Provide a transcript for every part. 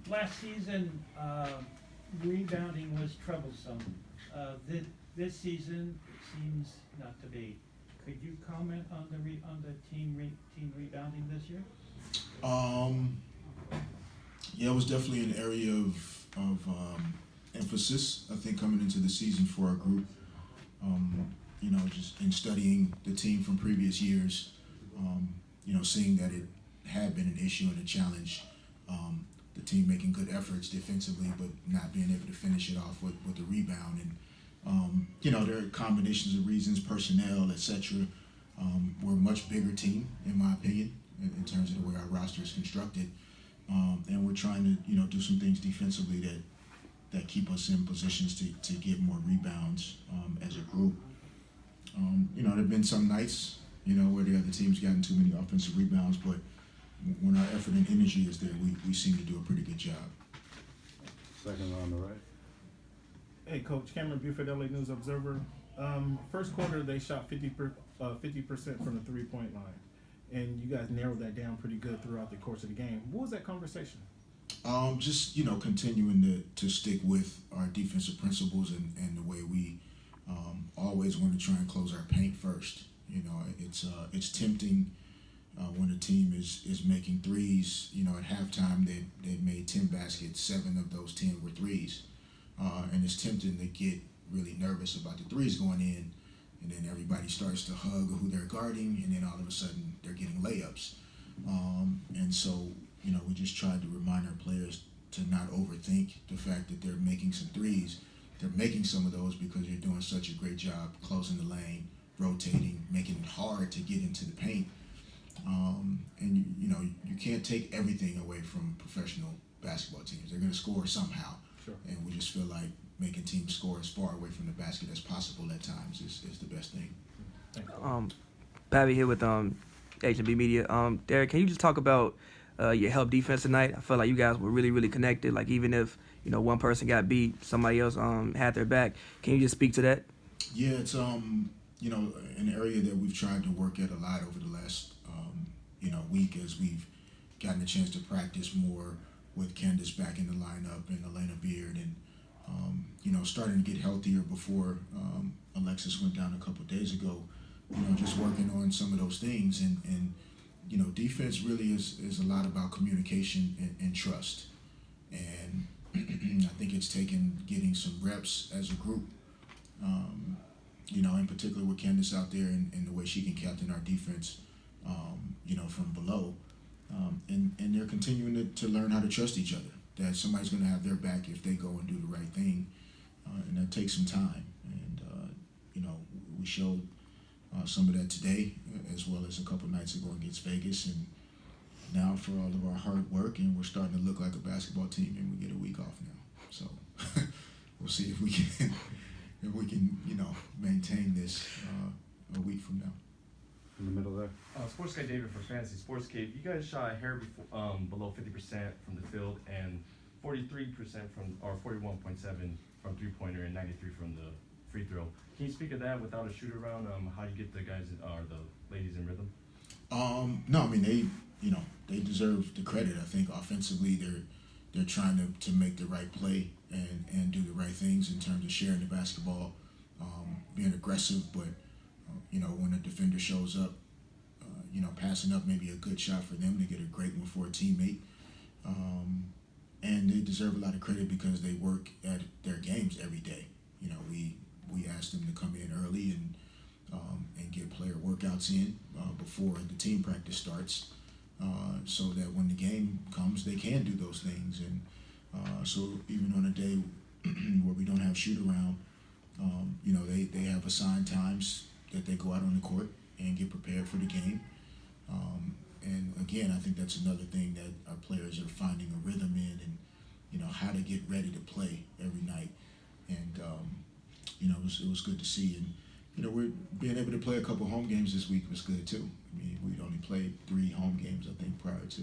Last season, rebounding was troublesome. This season seems not to be. Could you comment on the team rebounding this year? Yeah, it was definitely an area of emphasis, I think, coming into the season for our group. Just in studying the team from previous years, seeing that it had been an issue and a challenge. The team making good efforts defensively, but not being able to finish it off with the rebound. And, there are combinations of reasons, personnel, etc. We're a much bigger team, in my opinion, in terms of the way our roster is constructed. And we're trying to, do some things defensively that keep us in positions to get more rebounds as a group. There have been some nights, where the other team's gotten too many offensive rebounds, but when our effort and energy is there, we seem to do a pretty good job. Second on the right. Hey, Coach Cameron Buford, LA News Observer. First quarter, they shot 50% from the three-point line, and you guys narrowed that down pretty good throughout the course of the game. What was that conversation? Just continuing to stick with our defensive principles and the way we always want to try and close our paint first. It's tempting when a team is making threes. At halftime they made 10 baskets, 7 of those 10 were threes, and it's tempting to get really nervous about the threes going in, and then everybody starts to hug who they're guarding, and then all of a sudden they're getting layups. And so we just tried to remind our players to not overthink the fact that they're making some threes. They're making some of those because you're doing such a great job closing the lane, rotating, making it hard to get into the paint. And you can't take everything away from professional basketball teams. They're going to score somehow. Sure. And we just feel like making teams score as far away from the basket as possible at times is the best thing. Pavy here with H&B Media. Derek, can you just talk about your help defense tonight? I felt like you guys were really, really connected. Like even if one person got beat, somebody else had their back. Can you just speak to that? Yeah, it's an area that we've tried to work at a lot over the last week as we've gotten a chance to practice more with Candace back in the lineup and Elena Beard and starting to get healthier before Alexis went down a couple of days ago. Just working on some of those things and defense really is a lot about communication and trust. And I think it's taken getting some reps as a group, in particular with Candace out there and the way she can captain our defense, from below. And they're continuing to learn how to trust each other, that somebody's going to have their back if they go and do the right thing. And that takes some time. And, we showed some of that today, as well as a couple nights ago against Vegas. And now for all of our hard work, and we're starting to look like a basketball team, and we get a week off now. So we'll see if we can maintain this a week from now. In the middle there. Sports Guy David for Fantasy Sports Cape. You guys shot a hair below 50% from the field and 43% or 41.7 from three-pointer and 93 from the free throw. Can you speak of that without a shoot around? How you get the guys or the ladies in rhythm? No, I mean they deserve the credit. I think offensively they're trying to make the right play and do the right things in terms of sharing the basketball, being aggressive, but when a defender shows up, passing up maybe a good shot for them to get a great one for a teammate. And they deserve a lot of credit because they work at their games every day. We ask them to come in early and get player workouts in before the team practice starts, so that when the game comes, they can do those things. And so even on a day where we don't have shoot around, they have assigned times that they go out on the court and get prepared for the game. And again, I think that's another thing that our players are finding a rhythm in, and how to get ready to play every night. And it was good to see. And we're being able to play a couple home games this week was good too. I mean, we'd only played 3 home games, I think, prior to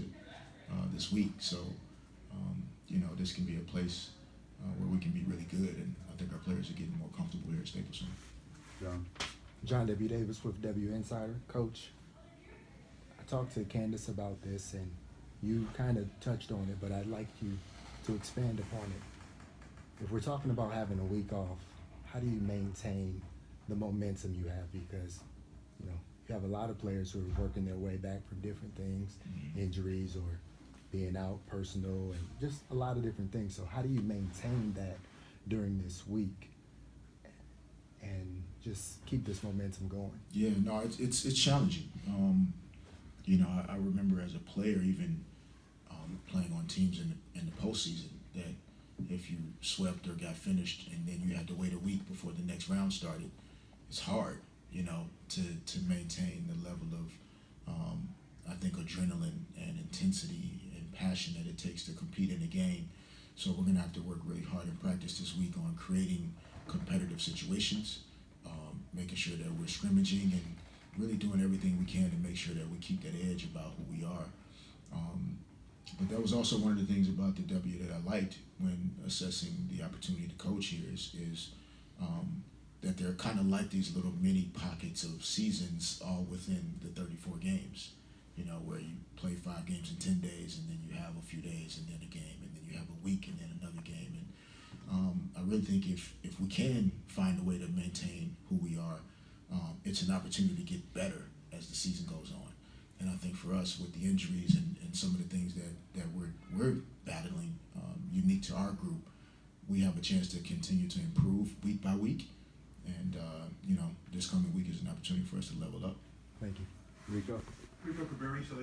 this week. So this can be a place where we can be really good, and I think our players are getting more comfortable here at Staples Center. John W. Davis with W Insider. Coach, I talked to Candace about this, and you kind of touched on it, but I'd like you to expand upon it, if we're talking about having a week off, how do you maintain the momentum you have? Because, you know, you have a lot of players who are working their way back from different things, injuries or being out, personal, and just a lot of different things. So how do you maintain that during this week and just keep this momentum going? Yeah, no, it's challenging. You know, I remember as a player, even playing on teams in the postseason, that if you swept or got finished and then you had to wait a week before the next round started, it's hard, you know, to maintain the level of I think adrenaline and intensity and passion that it takes to compete in a game. So we're gonna have to work really hard in practice this week on creating competitive situations, making sure that we're scrimmaging and really doing everything we can to make sure that we keep that edge about who we are. But that was also one of the things about the W that I liked when assessing the opportunity to coach here is that they're kind of like these little mini pockets of seasons all within the 34 games, you know, where you play 5 games in 10 days and then you have a few days and then a game and then you have a week and then another game. And I really think if we can find a way to maintain who we are, it's an opportunity to get better as the season goes on. And I think for us, with the injuries and some of the things that we're battling, unique to our group, we have a chance to continue to improve week by week. And, you know, this coming week is an opportunity for us to level up. Thank you. Rico? Rico Cabrera, so